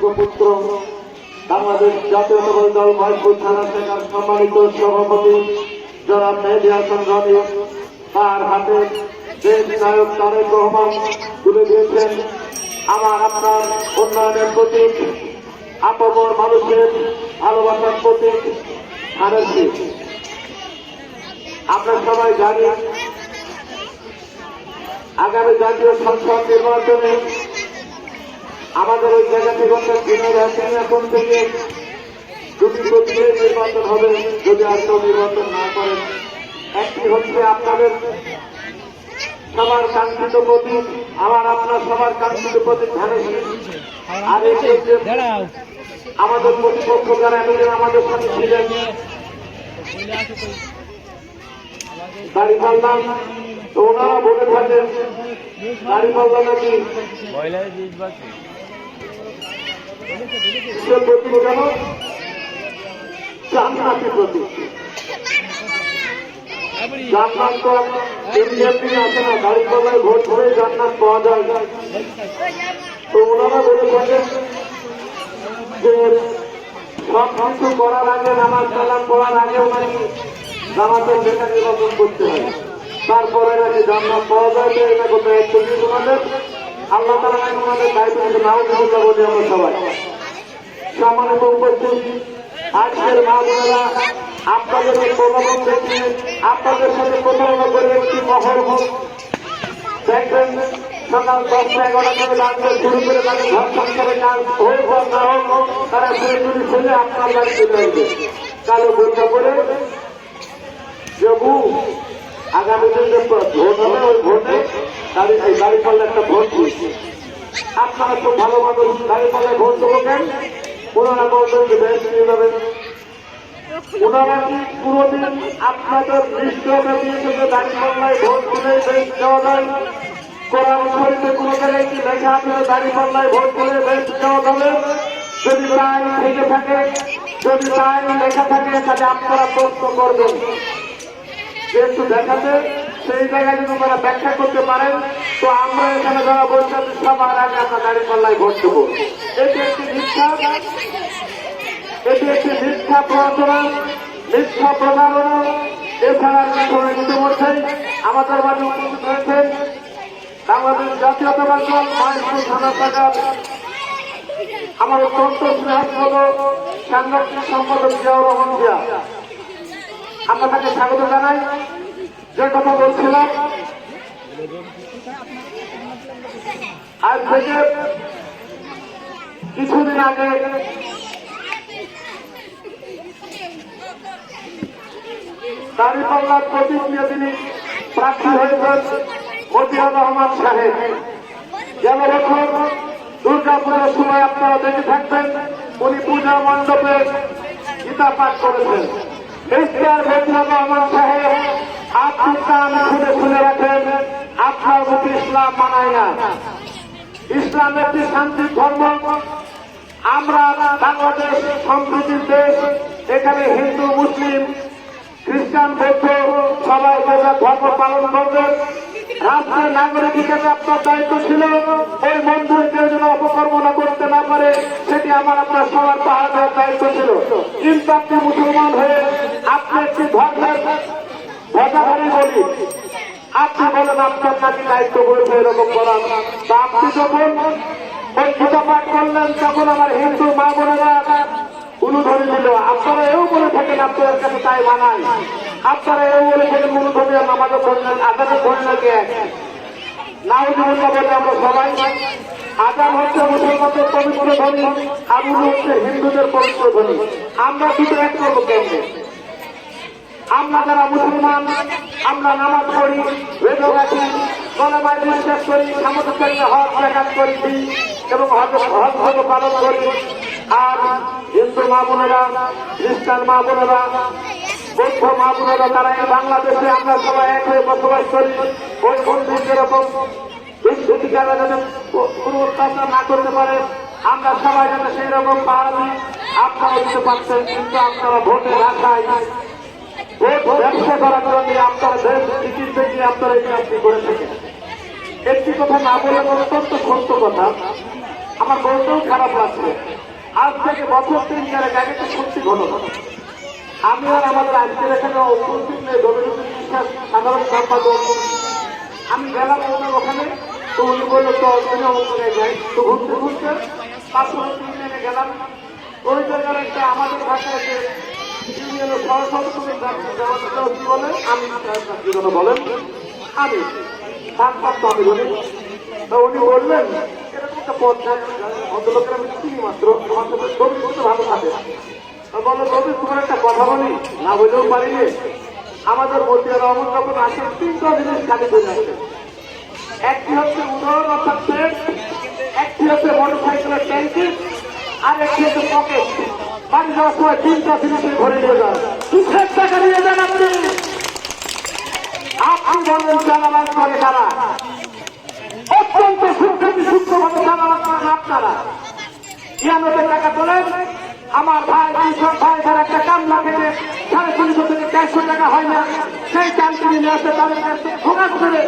যোগ্য পুত্র বাংলাদেশ জাতীয়তাবাদী দল মহেশপুর থানা শাখার সম্মানিত সভাপতি জনাব মেহেদী হাসান রনি তার হাতে দেশ নায়ক তারেক রহমান তুলে দিয়েছেন আমার আপনার উন্নয়নের প্রতীক, আপমর মানুষের ভালোবাসার প্রতীক ধানের শীষ। আমরা সবাই জানি আগামী জাতীয় সংসদ নির্বাচনে আমাদের ওই জায়গা থেকে এখন থেকে দুটি প্রতীকের নির্বাচন হবে যদি আর কেউ নির্বাচন না করেন। একটি হচ্ছে আপনাদের সবার কাঙ্ক্ষিত প্রতীক, আমার আপনার সবার কাঙ্ক্ষিত প্রতীক ধানের শীষ। আর এই আমাদের প্রতিপক্ষ যারা এতদিন আমাদের সাথে ছিলেন দাড়ি পাল্লাম, তো ওনারা বলে থাকেন দাড়ি পাল্লা নাকি প্রতীক কেন জান্নাতি প্রতীক। জান্নাত তো এমনি এমনি আসে না, দাড়ি পাল্লায় ভোট করে জান্নাত পাওয়া যায়। তো ওনারা বলে থাকেন যে সব কিছু করার আগে নামাজ কালাম পড়ার আগেও নাকি জামাতের নেতা নির্বাচন করতে হয়, তারপরে নাকি জান্নাত পাওয়া যায়। এটা কোথায় একটু ওনাদের আল্লাহ তাআলা নাকি ওনাদের দায়িত্ব নাও দিতে বলি আমরা সবাই সম্মানিত উপস্থিত। আজকের মা বোনেরা আপনাদের প্রলোভন দেখে আপনাদের সাথে প্রতারণা করে একটি মহল দেখবেন সকাল 10টা-11টা থেকে লাগবে শুরু করে তাদের ঘর সংসারে কাজ হোক বা না হোক তারা চুরি ছেলে আপনার বাড়ি চলে আসবে কালো বোঝা করে। যেবু আগামী দিনে ভোট হবে, ওই ভোটে দাড়ি পাল্লা একটা ভোট দিয়েছে। আপনারা খুব ভালো মানুষ, দাড়ি পাল্লায় ভোট দেবো কেন? ওনারা বলবেন যে বেশ নিয়ে যাবেন। ওনারা কি পুরোদিন আপনাদের নিশ্চয়তা দিয়েছে যে দাড়ি পাল্লায় ভোট দিলে বেশ দেওয়া যায়? কোরআন শরীফে কোন জায়গায় কি লেখা আছে দাড়ি পাল্লায় ভোট করে বেশ দেওয়া যাবে? যদি তাই থেকে থাকে, যদি তাই লেখা থাকে তাহলে আপনারা প্রশ্ন করবেন। যেহেতু দেখাতে সেই জায়গায় যদি তারা ব্যাখ্যা করতে পারেন তো আমরা এখানে যারা বলছি সবার আগে আমরা দাড়ি পাল্লায় ভোট দেবো। এটি একটি মিথ্যা, এটি একটি মিথ্যা প্রচারণা, মিথ্যা প্রচারণা। এছাড়া ইতিমধ্যেই আমাদের মাঝে উপস্থিত হয়েছেন বাংলাদেশ জাতীয়তাবাদী দল মহেশপুর থানা শাখার আমার অত্যন্ত স্নেহপদ সাংগঠনিক সম্পাদক জিয়াউর রহমান জিয়া। আমরা তাকে স্বাগত জানাই। যে কথা বলছিলাম, আজ থেকে কিছুদিন আগে দাঁড়িপাল্লার প্রতীক নিয়ে তিনি প্রার্থী হয়েছেন মতিউর রহমান সাহেব। গেল বছর দুর্গা পূজার সময় আপনারা দেখে থাকবেন উনি পূজা মণ্ডপে গীতা পাঠ করেছেন। মতিউর রহমান সাহেব আপনি কান খুলে খুলে রাখেন, আপনার প্রতি ইসলাম মানায় না। ইসলাম একটি শান্তির ধর্ম। আমরা বাংলাদেশ সম্প্রীতির দেশ, এখানে হিন্দু মুসলিম খ্রিস্টান বৌদ্ধ সবাই তাদের ধর্ম পালন করবেন। রাষ্ট্রের নাগরিক হিসেবে আপনার দায়িত্ব ছিল ওই মন্দিরকে যেন অপকর্ম না করতে না পারে, সেটি আমার আপনার সবার পাহাড় দেওয়ার দায়িত্ব ছিল। কিন্তু আপনি মুসলমান হয়ে আপনি একটি ধর্মের ধ্বজাধারী বলি, আপনি বলেন আপনার নাকি দায়িত্ব বলছে এরকম করার। তা আপনি যখন ওই গীতা পাঠ করলেন তখন আমার হিন্দু মা বোনেরা উলু ধরে দিল। আপনারা এও বলে থাকেন আপনাদের কাছে তাই মানায়, আপনারা এও বলে থাকেন উলু ধরে আমাদের ধরলেন আজাদের ধরলেন এক নাউজুবিল্লাহ বলে আমরা সবাই। আজান হচ্ছে মুসলমানদের পবিত্র ধ্বনি আর উলু হচ্ছে হিন্দুদের পবিত্র ধ্বনি। আমরা দুটো এক করবো কেমনে? আমরা যারা মুসলমান আমরা নামাজ পড়ি, রোজা রাখি, কলেমায় বিশ্বাস করি, সামর্থ্যের হজ জাকাত করি এবং হজ পালন করি। আর হিন্দু মা বোনেরা, খ্রিস্টান মা বোনেরা, বৌদ্ধ মা বোনেরা তারা এই বাংলাদেশে আমরা সবাই এক হয়ে বসবাস করি। ওই বন্ধু যেরকম বিশ্ববিদ্যালয় যাতে কোনো অত্যাচার না করতে পারে আমরা সবাই যাতে সেই রকম পাহাড় দিই আপনারা দিতে পারছেন। কিন্তু আপনারা ভোটের আশায় ভোট ব্যবসা করার জন্য আপনারা দেশ টিকিট দেখিয়ে আপনারা এই কাজটি করে থাকেন। একটি কথা না বলে অত্যন্ত সত্য কথা। আমার বলতেও খারাপ লাগছে। আজ থেকে বছর 3 আগে একটা সত্যি ঘটনা। আমি আর আমাদের আজকের এখানে উপস্থিত নেই রবীন্দ্র বিশ্বাস সাধারণ সম্পাদক। আমি গেলাম ওখানে, তো উনি বললো তো তুমি অমুক জায়গায় যাই। তো ঘুরতে ঘুরতে 5-3 গেলাম। ওই জায়গার একটা আমাদের ভাষায় যে ইউনিয়নের সহসভাপতি বলেন, আমি বলেন আমি সাংবাদিক আমি বলি। তো উনি বললেন এরকম একটা পর্যায়ে ভদ্রলোকের আমি চিনি মাত্র, আমার সাথে ছবি করতে ভালো থাকে। বলো রবি তোমার একটা কথা বলি, না বলেও পারিনি। আমাদের মধ্যে রহমান যখন আসেন 3টা জিনিস খালি করে আসে। একটি হচ্ছে উদাহরণ অর্থাৎ পেট, একটি হচ্ছে মোটরসাইকেলের ট্যাঙ্কি, আর একটি হচ্ছে পকেট। বাড়ি যাওয়ার সময় 3টা জিনিসে ভরে নিয়ে যান। কিসের টাকা নিয়ে যান আপনি? আপনি বলবেন চালাবাস করে তারা, অত্যন্ত সূক্ষ্মভাবে চালাবাস করেন আপনারা। 93 টাকা তোলেন, আমার ভাই ভাই একটা কামলা খেতে 350 থেকে 400 টাকা হয় না, সেই চালটি নিয়ে আসে তাদের কাছে ফোকাস করে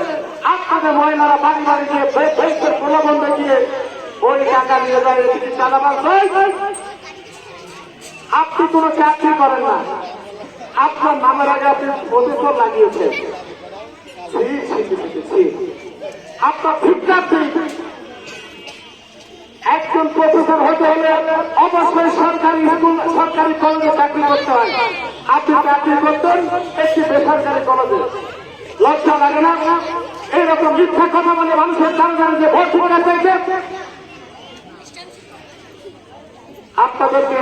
আপনাদের মহিলারা বাড়ি বাড়ি গিয়ে বেশের প্রলোভন দেখিয়ে ওই টাকা নিয়ে যায় চালাবাস। আপনি কোনো চাকরি করেন না, আপনার নামের আগে আপনি প্রতিশোধ লাগিয়েছেন। আপনার শিক্ষার্থী একজন প্রফেসর হতে হলে অবশ্যই সরকারি স্কুল সরকারি কলেজে চাকরি করতে হয়। আপনি চাকরি করতেন একটি বেসরকারি কলেজে। লজ্জা লাগে না? এইরকম মিথ্যা কথা বলে মানুষের জানবেন যে ভোট করে চাইছে। আপনাদেরকে